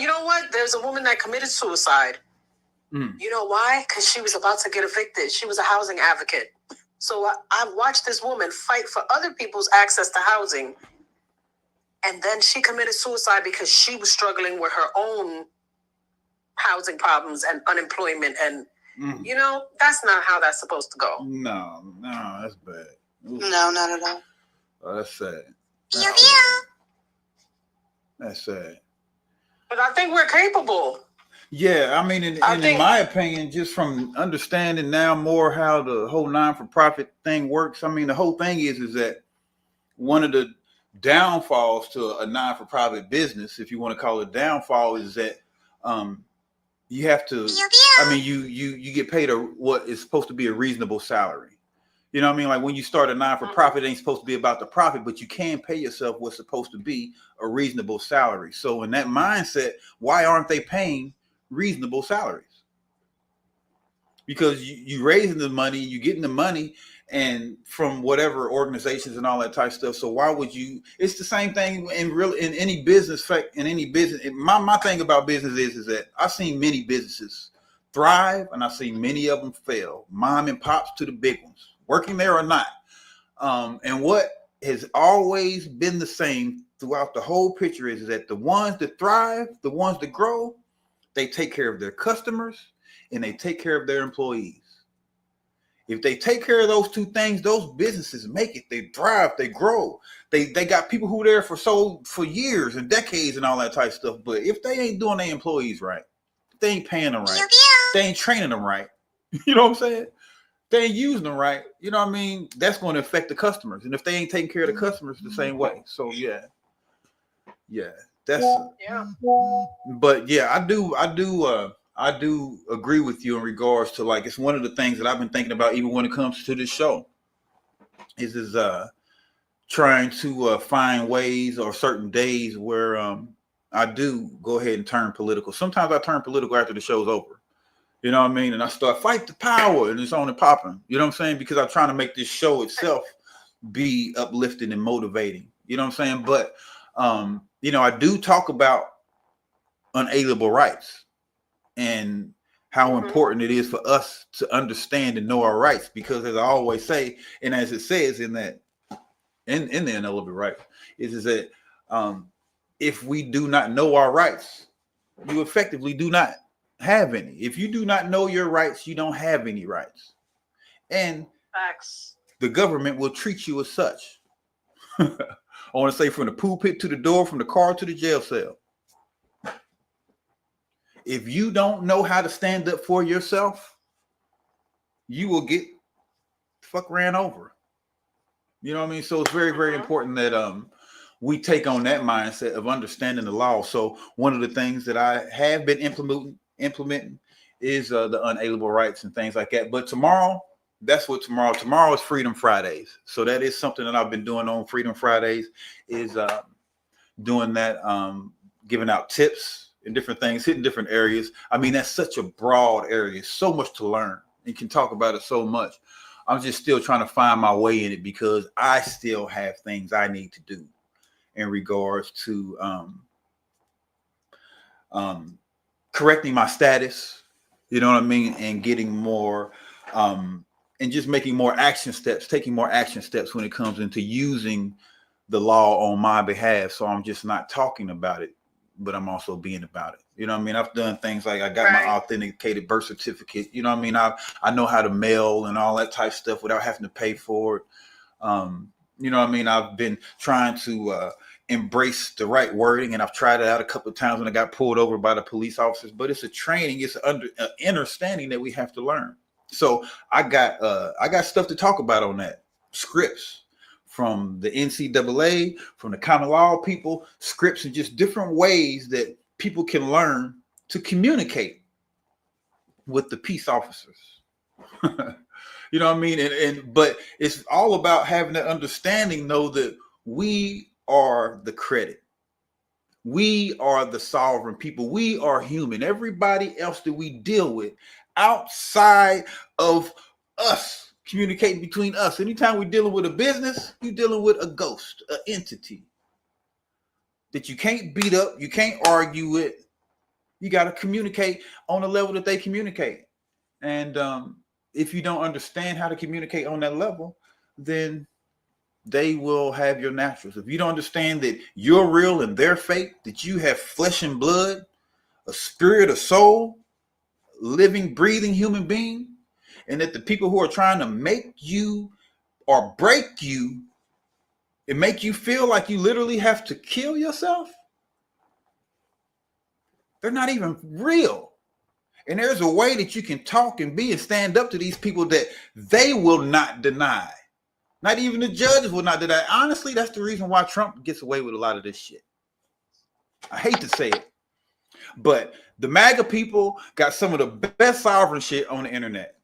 you know what? There's a woman that committed suicide. You know why? Because she was about to get evicted. She was a housing advocate. So I watched this woman fight for other people's access to housing. And then she committed suicide because she was struggling with her own housing problems and unemployment. And, you know, that's not how that's supposed to go. No, that's bad. Ooh. No, not at all. Oh, that's sad. That's sad. But I think we're capable. Yeah, I mean, in my opinion, just from understanding now more how the whole non-for-profit thing works, I mean, the whole thing is that one of the downfalls to a non-for-profit business, if you want to call it downfall, is that you have to, I mean, you get paid what is supposed to be a reasonable salary. You know what I mean? Like when you start a non-for-profit, it ain't supposed to be about the profit, but you can pay yourself what's supposed to be a reasonable salary. So in that mindset, why aren't they paying reasonable salaries? Because you raising the money, you getting the money, and from whatever organizations and all that type of stuff. So why would you? It's the same thing in any business. In any business, my thing about business is that I've seen many businesses thrive, and I've seen many of them fail. Mom and pops to the big ones, working there or not. And what has always been the same throughout the whole picture is that the ones that thrive, the ones that grow, they take care of their customers and they take care of their employees. If they take care of those two things, those businesses make it. They thrive, they grow. They got people who are there for years and decades and all that type of stuff. But if they ain't doing their employees right, if they ain't paying them right, if they ain't training them right, you know what I'm saying? They ain't using them right, you know what I mean? That's going to affect the customers. And if they ain't taking care of the customers the same way. So yeah. That's but yeah, I do agree with you in regards to, like, it's one of the things that I've been thinking about even when it comes to this show is trying to find ways or certain days where I do go ahead and turn political. Sometimes I turn political after the show's over. You know what I mean? And I start fight the power and it's on and popping. You know what I'm saying? Because I'm trying to make this show itself be uplifting and motivating. You know what I'm saying? But you know, I do talk about unalienable rights and how important it is for us to understand and know our rights. Because as I always say, and as it says in that in the unalienable rights, is that if we do not know our rights, you effectively do not have any. If you do not know your rights, you don't have any rights. And the government will treat you as such. I want to say from the pulpit to the door, from the car to the jail cell. If you don't know how to stand up for yourself, you will get fuck ran over. You know what I mean? So it's very, very important that we take on that mindset of understanding the law. So one of the things that I have been implementing is the unalienable rights and things like that. But tomorrow, that's what tomorrow is Freedom Fridays. So that is something that I've been doing on Freedom Fridays, is doing that, giving out tips and different things, hitting different areas. I mean, that's such a broad area, so much to learn. You can talk about it so much. I'm just still trying to find my way in it because I still have things I need to do in regards to correcting my status, you know what I mean, and getting more and just making more action steps, taking more action steps when it comes into using the law on my behalf. So I'm just not talking about it, but I'm also being about it. You know what I mean? I've done things like I got my authenticated birth certificate. You know what I mean? I know how to mail and all that type of stuff without having to pay for it. You know what I mean? I've been trying to embrace the right wording, and I've tried it out a couple of times when I got pulled over by the police officers. But it's a training, it's an understanding that we have to learn. So I got stuff to talk about on that. Scripts from the NCAA, from the common law people, scripts, and just different ways that people can learn to communicate with the peace officers. You know what I mean? But it's all about having that understanding, though, that we are the credit. We are the sovereign people. We are human. Everybody else that we deal with outside of us, communicating between us. Anytime we're dealing with a business, you're dealing with a ghost, an entity that you can't beat up, you can't argue with. You got to communicate on the level that they communicate. And if you don't understand how to communicate on that level, then they will have your naturals. If you don't understand that you're real and they're fake, that you have flesh and blood, a spirit, a soul, living, breathing human being, and that the people who are trying to make you or break you and make you feel like you literally have to kill yourself, they're not even real. And there's a way that you can talk and be and stand up to these people that they will not deny. Not even the judges will not deny. Honestly, that's the reason why Trump gets away with a lot of this shit. I hate to say it, but the MAGA people got some of the best sovereign shit on the internet.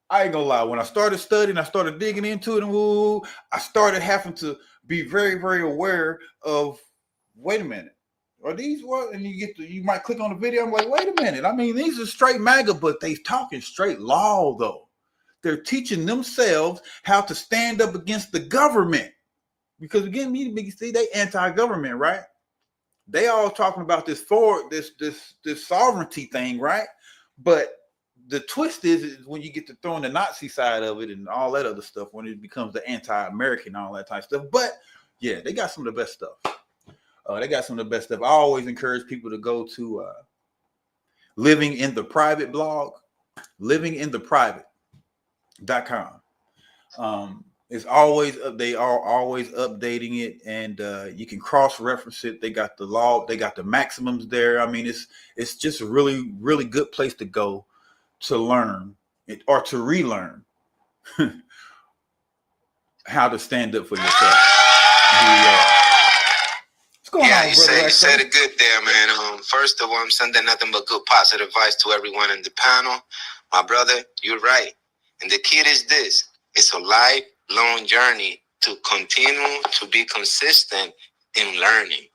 I ain't gonna lie. When I started studying, I started digging into it, and I started having to be very, very aware of, wait a minute, are these what? And you might click on the video. I'm like, wait a minute. I mean, these are straight MAGA, but they talking straight law though. They're teaching themselves how to stand up against the government. Because again, see, they anti-government, right? They all talking about this sovereignty thing, right? But the twist is when you get to throwing the Nazi side of it and all that other stuff, when it becomes the anti-American, all that type of stuff. But yeah, they got some of the best stuff. I always encourage people to go to Living in the Private blog, livingintheprivate.com. It's always they are always updating it, and you can cross-reference it. They got the law, they got the maximums there. I mean, it's just a really, really good place to go to learn it, or to relearn how to stand up for yourself. What's going on, you said it good there, man. First of all, I'm sending nothing but good positive vibes to everyone in the panel. My brother, you're right. And the key is this: it's a lifelong journey to continue to be consistent in learning.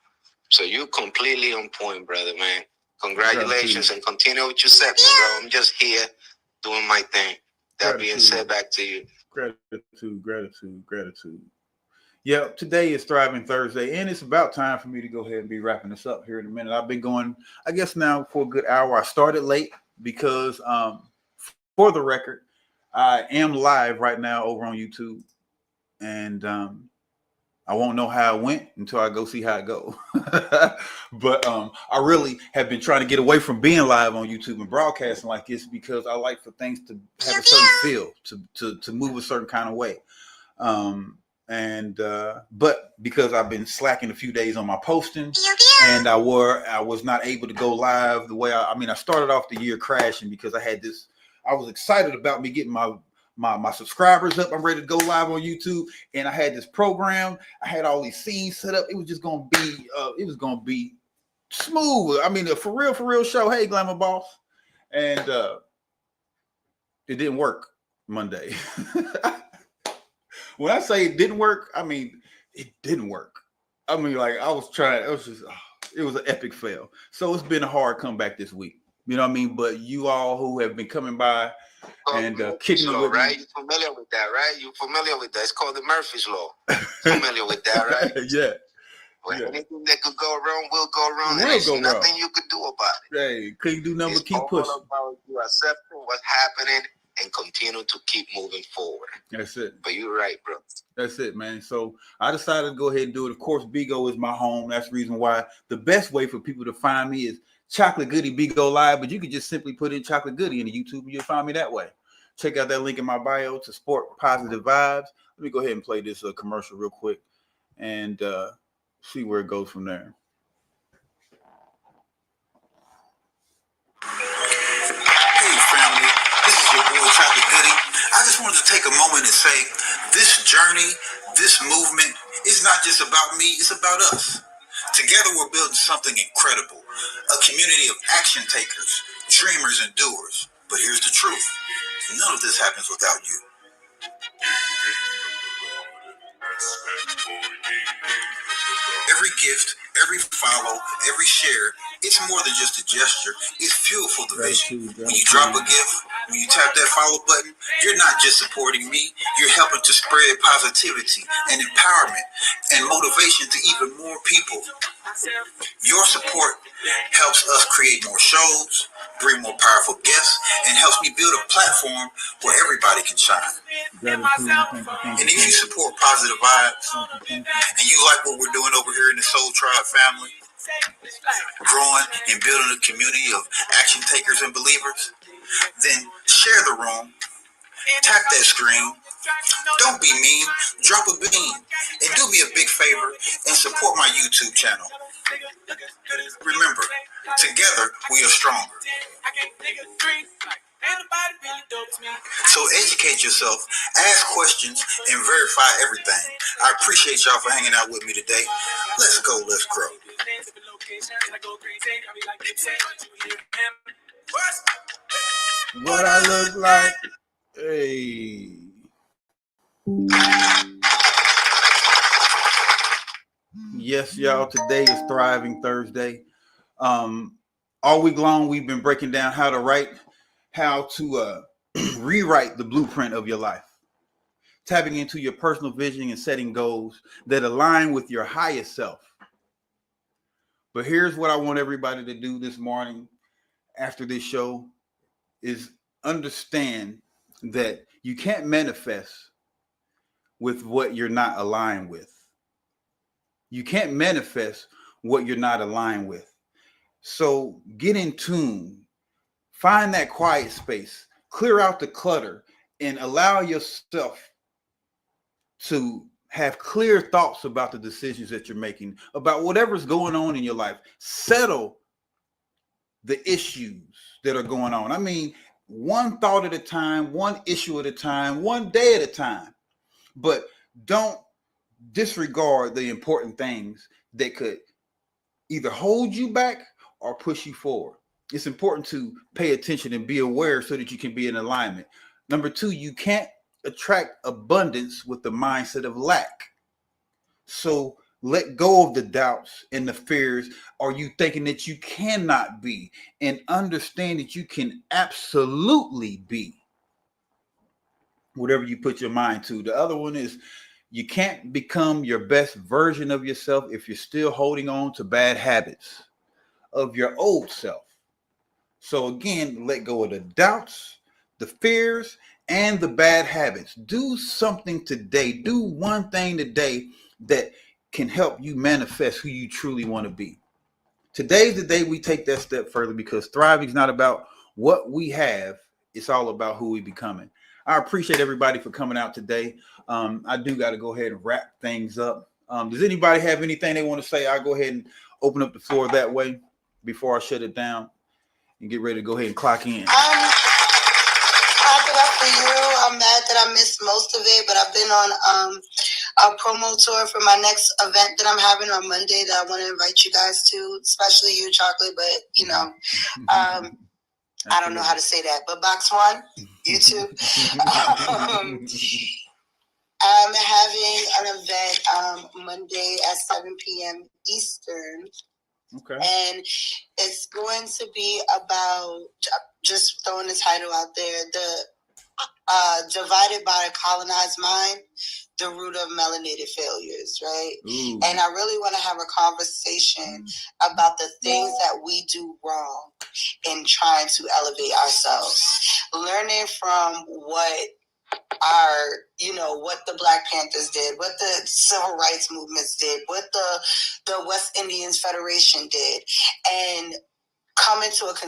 So you completely on point, brother, man. Congratulations, and continue with your segment, bro. I'm just here doing my thing. That being said, back to you. Gratitude. Yeah, today is Thriving Thursday, and it's about time for me to go ahead and be wrapping this up here in a minute. I've been going, I guess, now for a good hour. I started late because, for the record, I am live right now over on YouTube, and I won't know how it went until I go see how it goes. But I really have been trying to get away from being live on YouTube and broadcasting like this, because I like for things to have a certain feel, to move a certain kind of way. But because I've been slacking a few days on my posting, and I was not able to go live the way I started off the year crashing because I was excited about me getting my subscribers up. I'm ready to go live on YouTube, and I had this program. I had all these scenes set up. It was just gonna be smooth. I mean, a for real show. Hey, Glamour Boss, and it didn't work Monday. When I say it didn't work, I mean it didn't work. I mean, like, I was trying. It was an epic fail. So it's been a hard comeback this week. You know what I mean? But you all who have been coming by and kicking it with right? me. You're familiar with that, right? You're familiar with that. It's called the Murphy's Law. Familiar with that, right? Yeah. Anything that could go wrong will go wrong. There's nothing you could do about it. Hey, couldn't do nothing but keep pushing. It's all about you accepting what's happening and continue to keep moving forward. That's it. But you're right, bro. That's it, man. So I decided to go ahead and do it. Of course, BIGO is my home. That's the reason why the best way for people to find me is Chocolate Goodie BIGO Live. But you can just simply put in Chocolate Goodie into YouTube and you'll find me that way. Check out that link in my bio to support positive vibes. Let me go ahead and play this commercial real quick and see where it goes from there. Hey family, this is your boy Chocolate Goodie. I just wanted to take a moment and say this journey, this movement is not just about me, it's about us. Together we're building something incredible, a community of action takers, dreamers, and doers. But here's the truth, none of this happens without you. Every gift, every follow, every share, it's more than just a gesture. It's fuel for the vision. When you drop a gift, when you tap that follow button, you're not just supporting me, you're helping to spread positivity and empowerment and motivation to even more people. Your support helps us create more shows, bring more powerful guests, and helps me build a platform where everybody can shine. And if you support positive vibes, and you like what we're doing over here in the Soul Tribe family, growing and building a community of action takers and believers, then share the room, tap that screen, don't be mean, drop a bean, and do me a big favor and support my YouTube channel. Remember, together we are stronger. So educate yourself, ask questions, and verify everything. I appreciate y'all for hanging out with me today. Let's go, let's grow. What I look like. Hey. Yes, y'all. Today is Thriving Thursday. All week long, we've been breaking down how to rewrite the blueprint of your life, tapping into your personal vision and setting goals that align with your highest self. But here's what I want everybody to do this morning after this show is understand that you can't manifest with what you're not aligned with. You can't manifest what you're not aligned with. So get in tune, find that quiet space, clear out the clutter, and allow yourself to have clear thoughts about the decisions that you're making, about whatever's going on in your life. Settle the issues that are going on. I mean, one thought at a time, one issue at a time, one day at a time. But don't disregard the important things that could either hold you back or push you forward. It's important to pay attention and be aware so that you can be in alignment. Number two, you can't attract abundance with the mindset of lack. So let go of the doubts and the fears. Are you thinking that you cannot be? And understand that you can absolutely be whatever you put your mind to. The other one is you can't become your best version of yourself if you're still holding on to bad habits of your old self. So again, let go of the doubts, the fears, and the bad habits. Do something today. Do one thing today that can help you manifest who you truly want to be. Today's the day we take that step further, because thriving is not about what we have. It's all about who we're becoming. I appreciate everybody for coming out today. I do got to go ahead and wrap things up. Does anybody have anything they want to say? I'll go ahead and open up the floor that way before I shut it down and get ready to go ahead and clock in. Clap it up for you. I'm mad that I missed most of it, but I've been on a promo tour for my next event that I'm having on Monday that I want to invite you guys to, especially you, Chocolate, but you know, I don't know how to say that, but Box One, you too. I'm having an event Monday at 7 p.m. Eastern. Okay. And it's going to be about, just throwing the title out there, the Divided by a Colonized Mind, the Root of Melanated Failures, right? Ooh. And I really want to have a conversation about the things that we do wrong in trying to elevate ourselves. Learning from what what the Black Panthers did, what the civil rights movements did, what the West Indians Federation did, and coming to a